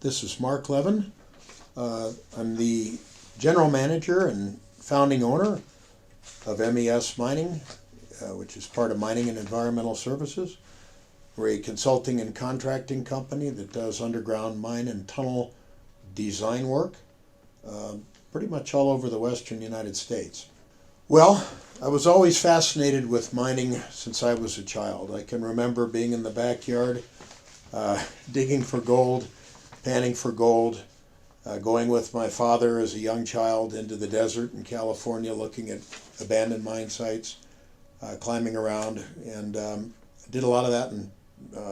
This is Mark Levin. I'm the general manager and founding owner of MES Mining, which is part of Mining and Environmental Services. We're a consulting and contracting company that does underground mine and tunnel design work pretty much all over the western United States. Well, I was always fascinated with mining since I was a child. I can remember being in the backyard, digging for gold, panning for gold, going with my father as a young child into the desert in California looking at abandoned mine sites, climbing around, and did a lot of that in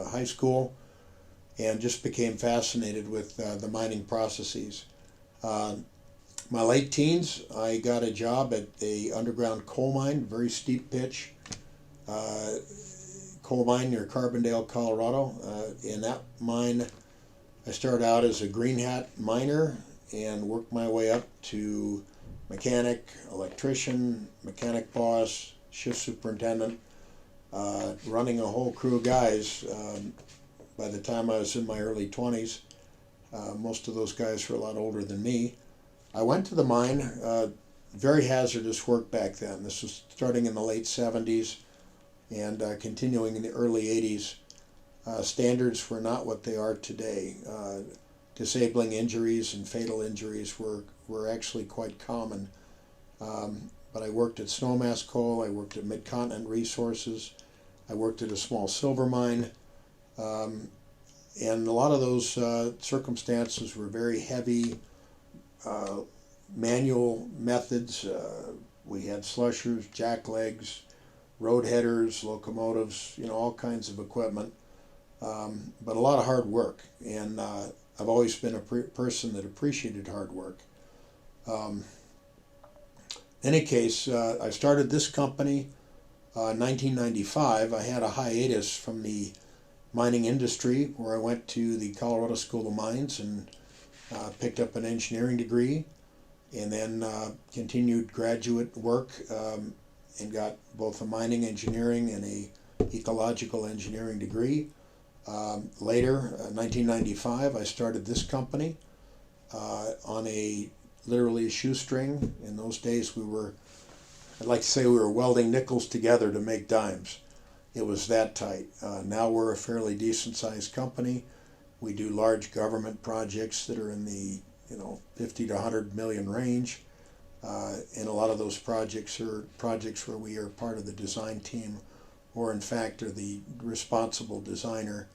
high school and just became fascinated with the mining processes. My late teens, I got a job at a underground coal mine, very steep pitch coal mine near Carbondale, Colorado. In that mine, I started out as a green hat miner and worked my way up to mechanic, electrician, mechanic boss, shift superintendent, running a whole crew of guys. By the time I was in my early 20s, most of those guys were a lot older than me. I went to the mine, very hazardous work back then. This was starting in the late 70s and continuing in the early 80s. Standards were not what they are today. Disabling injuries and fatal injuries were actually quite common. But I worked at Snowmass Coal, I worked at Mid-Continent Resources, I worked at a small silver mine, and a lot of those circumstances were very heavy manual methods. We had slushers, jacklegs, road headers, locomotives, all kinds of equipment. But a lot of hard work, and I've always been a person that appreciated hard work. In any case, I started this company in 1995. I had a hiatus from the mining industry where I went to the Colorado School of Mines and picked up an engineering degree, and then continued graduate work and got both a mining engineering and a ecological engineering degree. Later, 1995, I started this company on literally a shoestring. In those days, I'd like to say we were welding nickels together to make dimes. It was that tight. Now we're a fairly decent sized company. We do large government projects that are in the 50 to 100 million range. And a lot of those projects are projects where we are part of the design team, or in fact are the responsible designer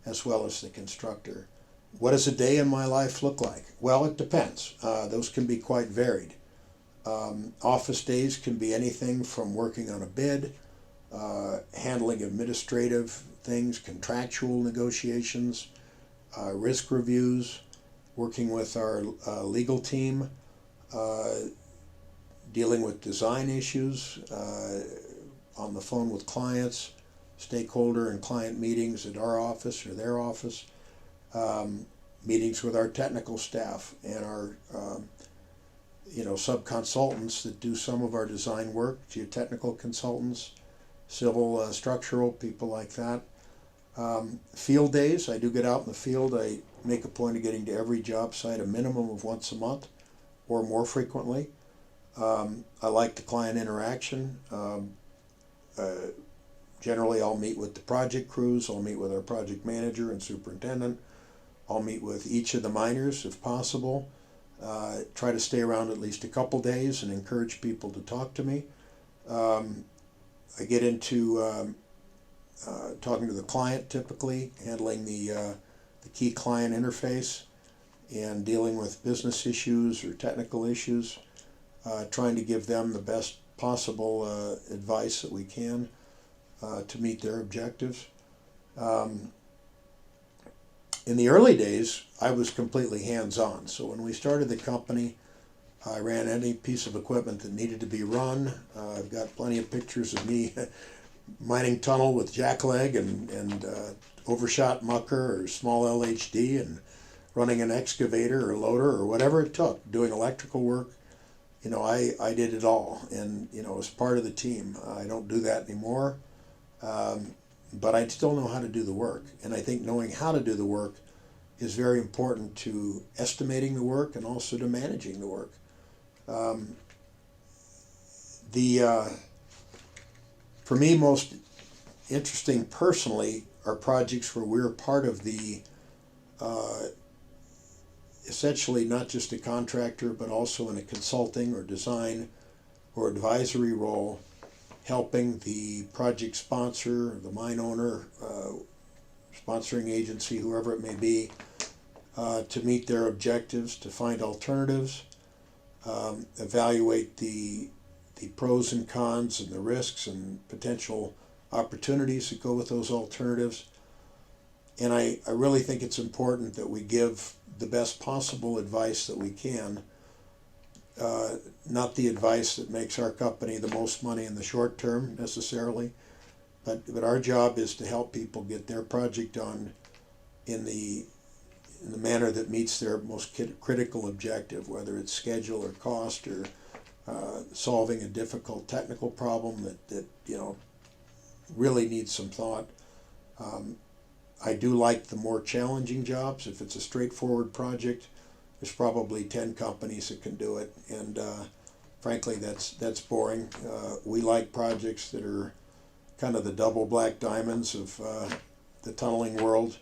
as well as the constructor. What does a day in my life look like? Well, it depends. Those can be quite varied. Office days can be anything from working on a bid, handling administrative things, contractual negotiations, risk reviews, working with our legal team, dealing with design issues, on the phone with clients, stakeholder and client meetings at our office or their office, meetings with our technical staff and our sub-consultants that do some of our design work, geotechnical consultants, civil structural, people like that. Field days, I do get out in the field. I make a point of getting to every job site a minimum of once a month or more frequently. I like the client interaction. Generally, I'll meet with the project crews, I'll meet with our project manager and superintendent, I'll meet with each of the miners if possible, try to stay around at least a couple days and encourage people to talk to me. I get into talking to the client typically, handling the key client interface and dealing with business issues or technical issues, trying to give them the best possible advice that we can to meet their objectives. In the early days, I was completely hands-on. So when we started the company, I ran any piece of equipment that needed to be run. I've got plenty of pictures of me mining tunnel with jackleg and overshot mucker or small LHD and running an excavator or loader or whatever it took, doing electrical work. I did it all, and as part of the team. I don't do that anymore. But I still know how to do the work. And I think knowing how to do the work is very important to estimating the work and also to managing the work. The For me, most interesting personally are projects where we're part of the essentially not just a contractor, but also in a consulting or design or advisory role, helping the project sponsor, the mine owner, sponsoring agency, whoever it may be, to meet their objectives, to find alternatives, evaluate the pros and cons and the risks and potential opportunities that go with those alternatives. And I really think it's important that we give the best possible advice that we can, not the advice that makes our company the most money in the short term necessarily, but our job is to help people get their project done in the manner that meets their most critical objective, whether it's schedule or cost or solving a difficult technical problem that really needs some thought. I do like the more challenging jobs. If it's a straightforward project, there's probably 10 companies that can do it, and frankly, that's boring. We like projects that are kind of the double black diamonds of the tunneling world,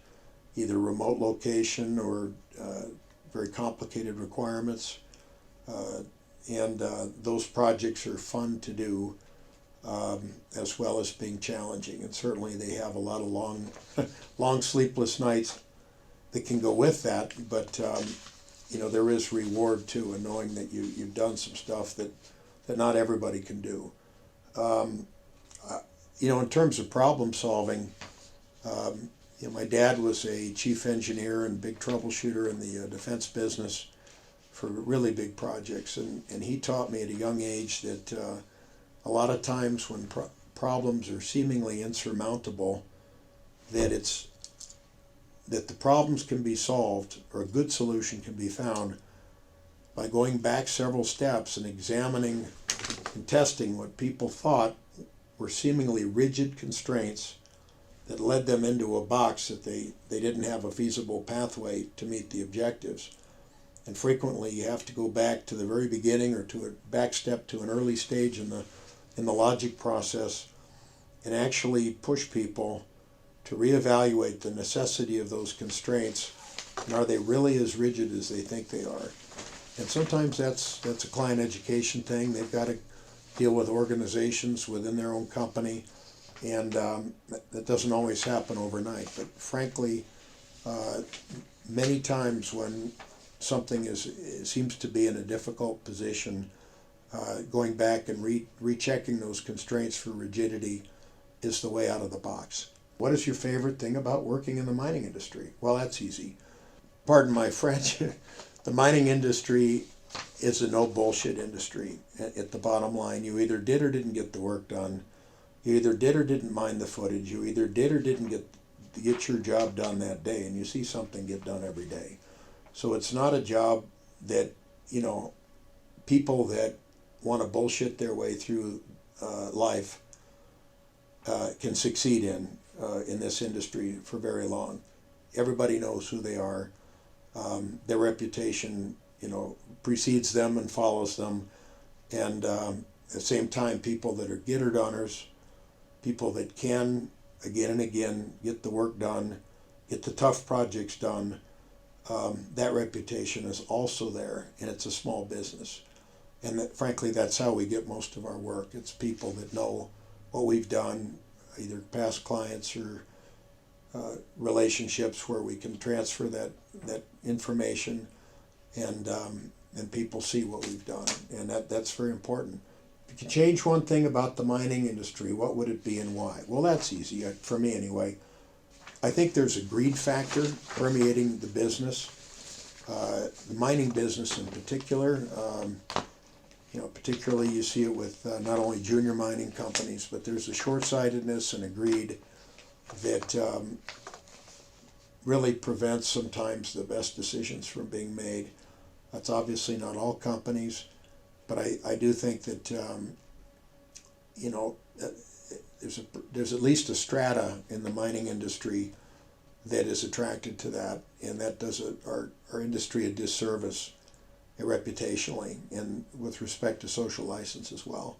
either remote location or very complicated requirements. And those projects are fun to do, as well as being challenging. And certainly they have a lot of long sleepless nights that can go with that. But there is reward too in knowing that you've done some stuff that not everybody can do. In terms of problem solving, my dad was a chief engineer and big troubleshooter in the defense business for really big projects, and he taught me at a young age that a lot of times when problems are seemingly insurmountable, that the problems can be solved, or a good solution can be found, by going back several steps and examining and testing what people thought were seemingly rigid constraints that led them into a box that they didn't have a feasible pathway to meet the objectives. And frequently you have to go back to the very beginning or to a back step to an early stage in the logic process and actually push people to reevaluate the necessity of those constraints, and are they really as rigid as they think they are. And sometimes that's a client education thing. They've got to deal with organizations within their own company, and that doesn't always happen overnight. But frankly, many times when something seems to be in a difficult position, going back and rechecking those constraints for rigidity is the way out of the box. What is your favorite thing about working in the mining industry? Well, that's easy. Pardon my French. The mining industry is a no bullshit industry. At the bottom line, you either did or didn't get the work done. You either did or didn't mine the footage. You either did or didn't get your job done that day, and you see something get done every day. So it's not a job that, people that want to bullshit their way through life can succeed in this industry for very long. Everybody knows who they are. Their reputation, precedes them and follows them. And at the same time, people that are getter-doners, people that can, again and again, get the work done, get the tough projects done, that reputation is also there, and it's a small business. And frankly, that's how we get most of our work. It's people that know what we've done, either past clients or relationships where we can transfer that information, and people see what we've done, and that's very important. If you could change one thing about the mining industry, what would it be and why? Well, that's easy, for me anyway. I think there's a greed factor permeating the business, the mining business in particular. Particularly you see it with not only junior mining companies, but there's a short-sightedness and a greed that really prevents sometimes the best decisions from being made. That's obviously not all companies, but I do think that there's at least a strata in the mining industry that is attracted to that, and that does our industry a disservice reputationally and with respect to social license as well.